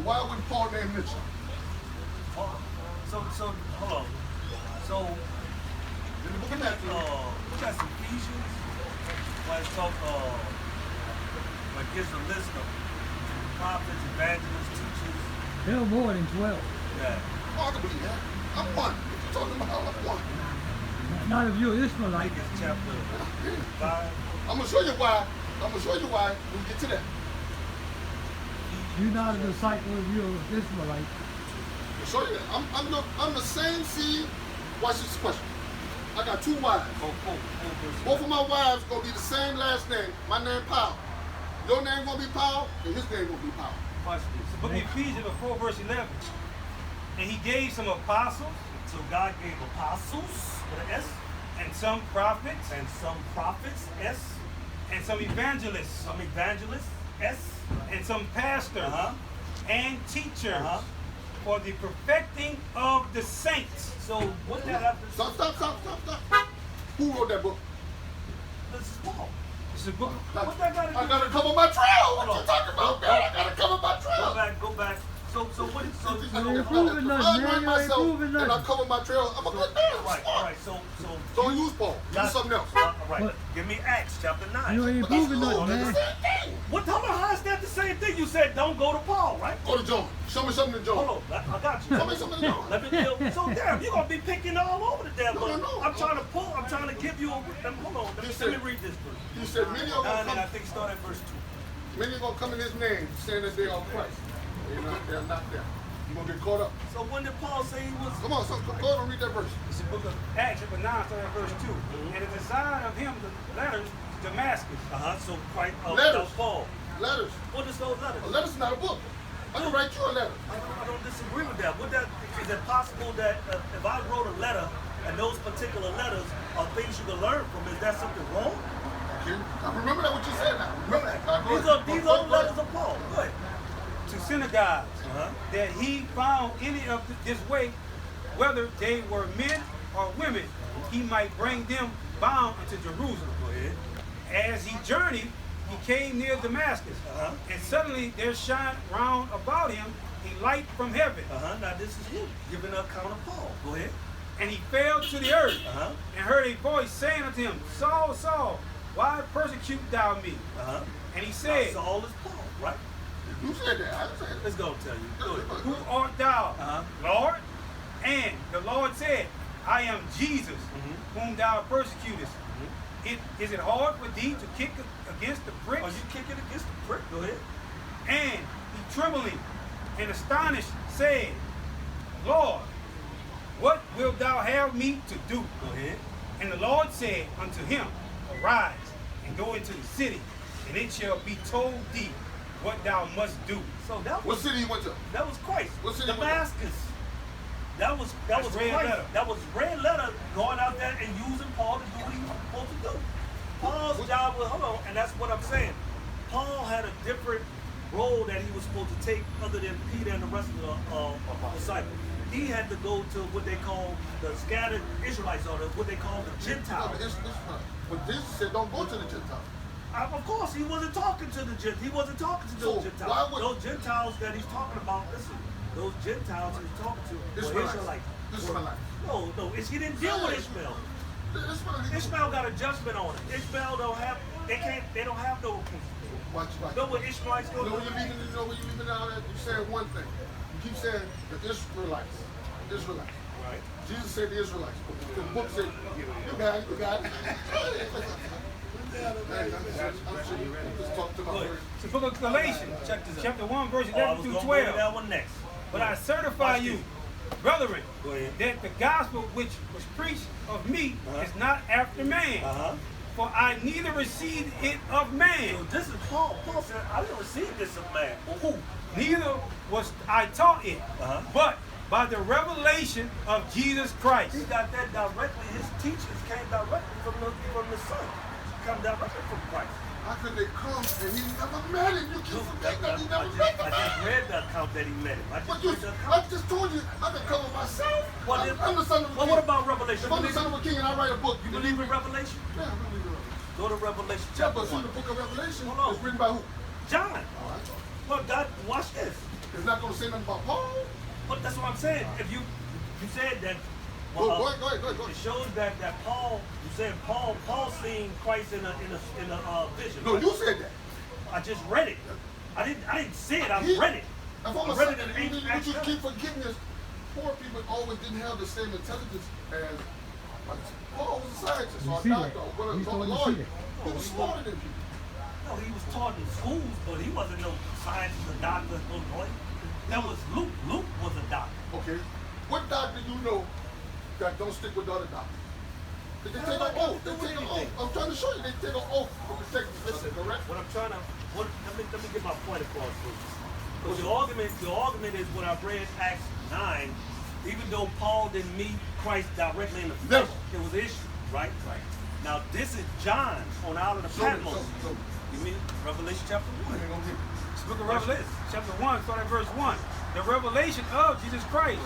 why would Paul name Mitchell? So hold on. So In the book of Matthew. we got some Ephesians. Where it's talk where it gives a list of prophets, evangelists, teachers. There are more than 12. Yeah. I can believe that. I'm one. What you talking about? I'm one. Not if you're I Ishmaelite. think it's chapter 5. I'm gonna show you why. I'm gonna show you why when we get to that. You're not a disciple if you're Ishmaelite. I'll show you that. I'm the same seed. Watch this question. I got 2 wives. Both of my wives gonna be the same last name. My name Powell. Your name gonna be Powell, and his name gonna be Powell. Watch this. The book of Ephesians 4 verse 11. And he gave some apostles, So God gave apostles with an S, and some prophets, and some prophets, S, and some evangelists, some evangelists, S, and some pastors, and teachers, for the perfecting of the saints. So what that have to Stop. Who wrote that book? This is Paul. It's a book. What that got to do? I gotta cover my trail. What Hold you on. talking about, man? I gotta cover my trail. Go back. So what is so You ain't proving nothing, man. You ain't proving and I nothing. cover my trail. I'm a good man. right. So Don't use Paul. Use something else. Right. What? Give me Acts chapter 9. You ain't But that's proving cool. nothing, That's the man. same thing. What? How is that the same thing? You said don't go to Paul, right? Go to John. Show me something to John. Hold on, I got you. Show me something to John. Let me so damn, you're gonna be picking all over the damn book. No. I'm trying to give you a hold on, let me read this verse. He said, many are gonna And then I come. think start at verse 2. Many are gonna come in His name, saying that they are Christ. They're not there. You're gonna get caught up. So when did Paul say he was Come on, so go ahead and read that verse. It's the book of Acts chapter 9, starting at verse 2. And the design of him, the letters to Damascus. so Christ Letters. Paul. Letters. What is those letters? A letter's not a book. I can write you a letter. I don't disagree with that. Is it possible that if I wrote a letter and those particular letters are things you can learn from, is that something wrong? I remember that what you said now. Remember that. Now, go These ahead. are letters of Paul. Go ahead. To synagogues, that he found any of this way, whether they were men or women, he might bring them bound into Jerusalem. Go ahead. As he journeyed, he came near Damascus, and suddenly there shined round about him a light from heaven. Now this is you giving an account of Paul. Go ahead. And he fell to the earth, and heard a voice saying unto him, Saul, Saul, why persecute thou me? And he said, Saul is Paul, right? You said that. I said Let's go tell you. Go ahead. Who art thou, Lord? And the Lord said, I am Jesus, whom thou persecutest. Is it hard for thee to kick against the pricks? Are you kicking against the prick? Go ahead. And he trembling and astonished said, Lord, what wilt thou have me to do? Go ahead. And the Lord said unto him, Arise and go into the city, and it shall be told thee what thou must do. So that what was city you went to? that was Christ. What city was Damascus. That was That's red Christ. letter. That was red letter going out there and using Paul to do what he was supposed to do. Paul's job was and that's what I'm saying. Paul had a different role that he was supposed to take other than Peter and the rest of the disciples. He had to go to what they call the scattered Israelites, or what they call the Gentiles. But Jesus said, don't go to the Gentiles. Of course, he wasn't talking to the Gentiles. He wasn't talking to those So, Gentiles. why would- Those Gentiles that he's talking about, listen, those Gentiles he's talking to were Israelites. Israelites. No, he didn't deal with Ishmael. Ishmael got a judgment on it. Ishmael don't have no. Watch. Know what Ishmaelites You go know to? where you're leaving out at? You saying one thing. You keep saying the Israelites. Right. Jesus said the Israelites. The book said, you got it. I'm sure you just talk to my word. It's the book of Galatians, Check this out. chapter 1, verse I 11 was through going to go to 12. that one next. But I certify Watch you, this. brethren, Go ahead. that the gospel which was preached of me is not after man. For I neither received it of man, So this is Paul. Paul said, I didn't receive this of man. Well, who? neither was I taught it, but by the revelation of Jesus Christ. He got that directly. His teachings came directly from the Son. Come directly from Christ. How could they come and he never met him? You keep forgetting that he never met I him. just read the account that he met him. I just told you I can cover myself. I'm the son of a king. What about Revelation? If I'm the son of a king and I write a book, You believe in Revelation? Yeah, I believe in Revelation. Go to Revelation Yeah, chapter but see, 1. the book of Revelation Hold on. is written by who? John. Oh, I thought. Look, God, watch this. it's not going to say nothing about Paul? But that's what I'm saying. If you said that. Go ahead. It shows that Paul. You said Paul seen Christ in a vision. No, right? you said that. I just read it. I didn't see it. I read it. I read it in the ancient. What you keep forgetting is poor people always didn't have the same intelligence as Paul was a scientist or a doctor or a lawyer. He was smarter than people. No, he was taught in schools, but he wasn't no scientist, a doctor, no lawyer. That was Luke. Luke was a doctor. Okay. What doctor you know that don't stick with the other doctors? They take an oath. They take an oath. I'm trying to show you. They take an oath to protect the listen, correct? What I'm trying to, let me get my point across, please. Because your argument is what I read Acts 9. Even though Paul didn't meet Christ directly in the flesh, it was issue, right? Right. Now this is John on the island of Patmos. You mean Revelation chapter 1? It's the book of Revelation, chapter 1, starting at verse 1. The revelation of Jesus Christ,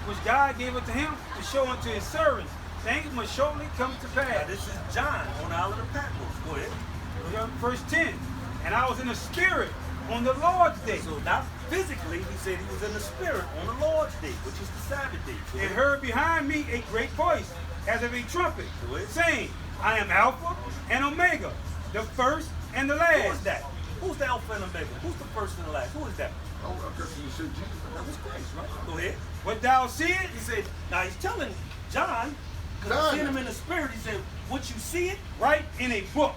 which God gave unto him to show unto his servants. Things must shortly come to pass. Now this is John on the island of Patmos. Go ahead. Verse 10. And I was in the spirit on the Lord's day. So not physically, he said he was in the spirit on the Lord's day, which is the Sabbath day. And heard behind me a great voice, as of a trumpet, saying, I am Alpha and Omega, the first and the last. Who is that? Who's the Alpha and Omega? Who's the first and the last? Who is that? Oh, I guess you said Jesus. That was Christ, right? Go ahead. What thou see it? He said, now he's telling John, because he seen him in the spirit, he said, what you see it? Right in a book.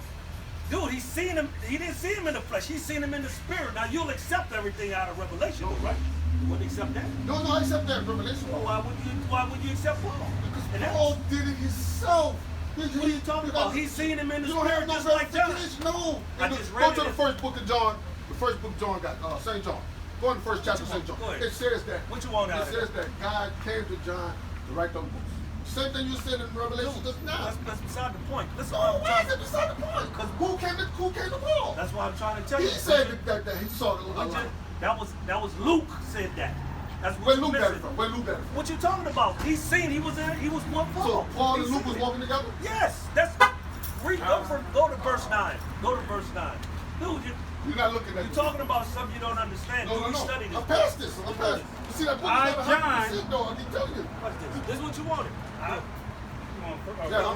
Dude, he's seen him, he didn't see him in the flesh, he's seen him in the spirit. Now you'll accept everything out of Revelation, though, right? You wouldn't accept that? No, I accept that Revelation. Well, why would you accept Paul? Because Paul did it himself. What are you talking about? He's seen him in the spirit just like John. No. I just read Go to the first book of John. The first book of John got St. John. Go in the first chapter of St. John. It says that. What you want out of it? It says that God came to John to write those books. Same thing you said in Revelation just now. That's beside the point. Listen, why is it beside the point? Because who came to Paul? That's what I'm trying to tell you. He said that he saw the light. That was Luke said that. That's what Where Luke got it from? Where Luke got it from? What you talking about? He seen he was one Paul. So Paul and Luke was walking together? Yes. That's go to verse 9. Go to verse 9. Dude, you're not looking at you're talking about something you don't understand. No. Study this. I'm past this. I'm past this. You see that book? I, John. I keep telling you. What's this? This is what you wanted.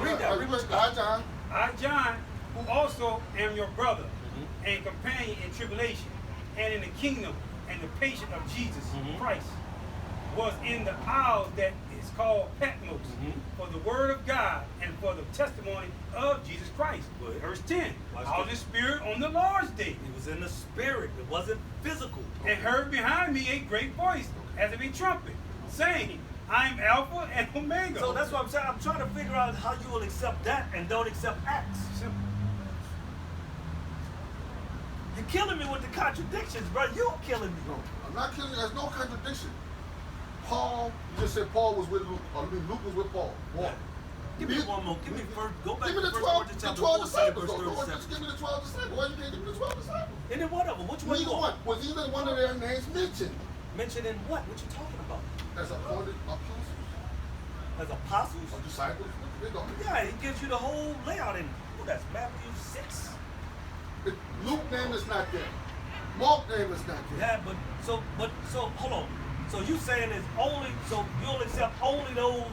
Read that. I, John, who also am your brother and companion in tribulation and in the kingdom and the patience of Jesus Christ, was in the isle that is called Patmos for the word of God and for the testimony of Jesus Christ. Verse 10. I was in the spirit on the Lord's day. He was in the spirit. It wasn't physical. And heard behind me a great voice as of a trumpet, saying, I am Alpha and Omega. So that's what I'm saying. I'm trying to figure out how you will accept that and don't accept Acts. Simple. You're killing me with the contradictions, bro. You're killing me. No, I'm not killing you. There's no contradiction. Paul, you just said Paul was with Luke, or Luke was with Paul. Yeah. Give me one more. Give me first. Go back give me to the 12 disciples. verse 37. Just give me the 12 disciples. Why you can't give me the 12 disciples? And then what of them? Which one you want? Was either one of their names mentioned? Mentioned in what? What you talking about? As appointed apostles. As apostles? Or disciples? Yeah, he gives you the whole layout in. Oh, that's Matthew 6. Luke's name is not there. Mark's name is not there. Yeah, but so hold on. So you saying it's only you'll accept only those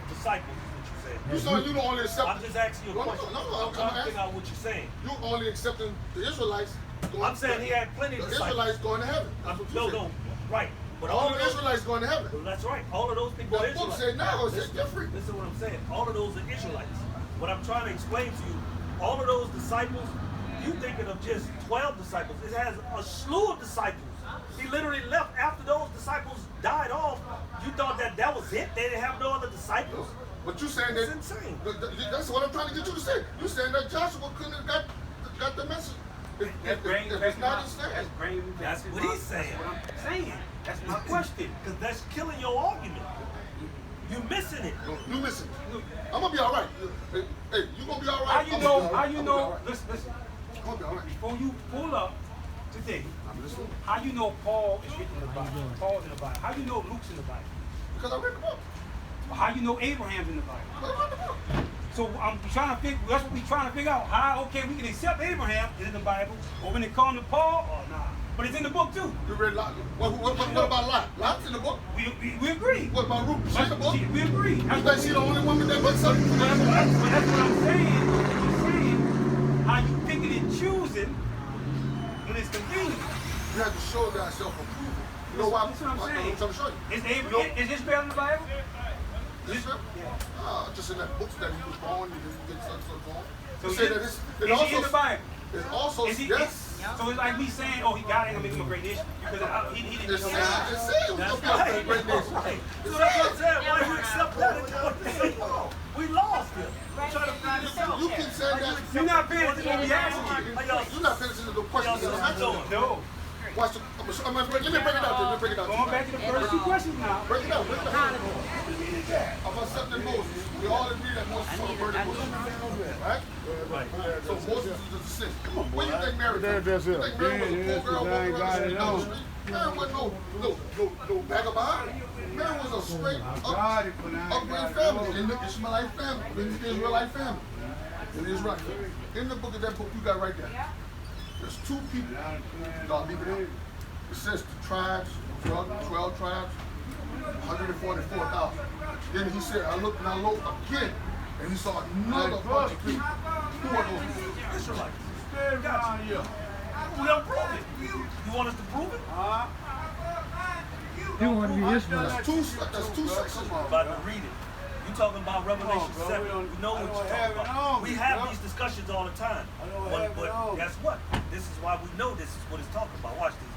disciples is what you're saying. You saying you don't only accept. I'm just asking you a question. No, I'm trying to figure out what you're saying. You only accepting the Israelites. I'm saying he had plenty of the disciples. Israelites going to heaven. That's what you No, right. But all the Israelites going to heaven. Well, that's right. All of those people are The book Israelites. said now, it's different. Listen to what I'm saying. All of those are Israelites. What I'm trying to explain to you, all of those disciples, you thinking of just 12 disciples. It has a slew of disciples. He literally left after those disciples died off. You thought that was it? They didn't have no other disciples? But you saying that... That's insane. That's what I'm trying to get you to say. You saying that Joshua couldn't have got the message. It's not his saying. That's what he's saying. That's what I'm saying. That's my question. Because that's killing your argument. You're missing it. No, you missing it. I'm going to be all right. Hey, you going to be all right. How you know, listen. I'm going to be all right. Before you pull up today, how you know Paul is written in the Bible? Paul's in the Bible. How you know Luke's in the Bible? Because I read the book. How you know Abraham's in the Bible? I read the book. So I'm trying to figure. That's what we're trying to figure out. How we can accept Abraham is in the Bible, or when it comes to Paul, or nah. But it's in the book too. You read Lot. What about Lot? Lot's in the book. We agree. What about Ruth? She's in the book. We agree. You think she's the only woman that did something? But that's what I'm saying. You're saying how you picking and choosing when it's convenient. You have to show that self-approval. You know why? That's what I'm saying. I'm trying to show you. Is Ishmael in the Bible? Israel? Yeah. Just in that book that he was born, he didn't get such on. So is he in the Bible? It also, yes. So it's like me saying, oh, God ain't gonna make him a great nation because he didn't. It said it was gonna be a great nation. So that's what I'm saying. Why you accept that? We lost him. I'm trying to find this out. You can say that. You're not paying attention to what we asking you. You're not paying attention to the questions that I'm asking. No. Watch the, let me break it out. Let me break it out. Going back to the first two questions now. Break it out. About something Moses. We all agree that Moses was a burden Moses. Right? So Moses is a sin. What do you think Mary did? You think Mary was a poor girl walking around the street? Mary wasn't no vagabond. Mary was a straight upgrade family in the Ishmaelite family, in the Israelite family. In the Israelite family. In the book of that book you got right there. There's two people. Don't leave it out. It says the tribes, 12 tribes, 144,000. Then he said, I looked again, and he saw another bunch of people. Who are those people? Israelites. We don't prove it. You want us to prove it? You want to be Ishmaelite. That's two sections. About to read it. You talking about Revelation 7. We know what you're talking about. We have these discussions all the time. But guess what? This is why we know this is what it's talking about. Watch this.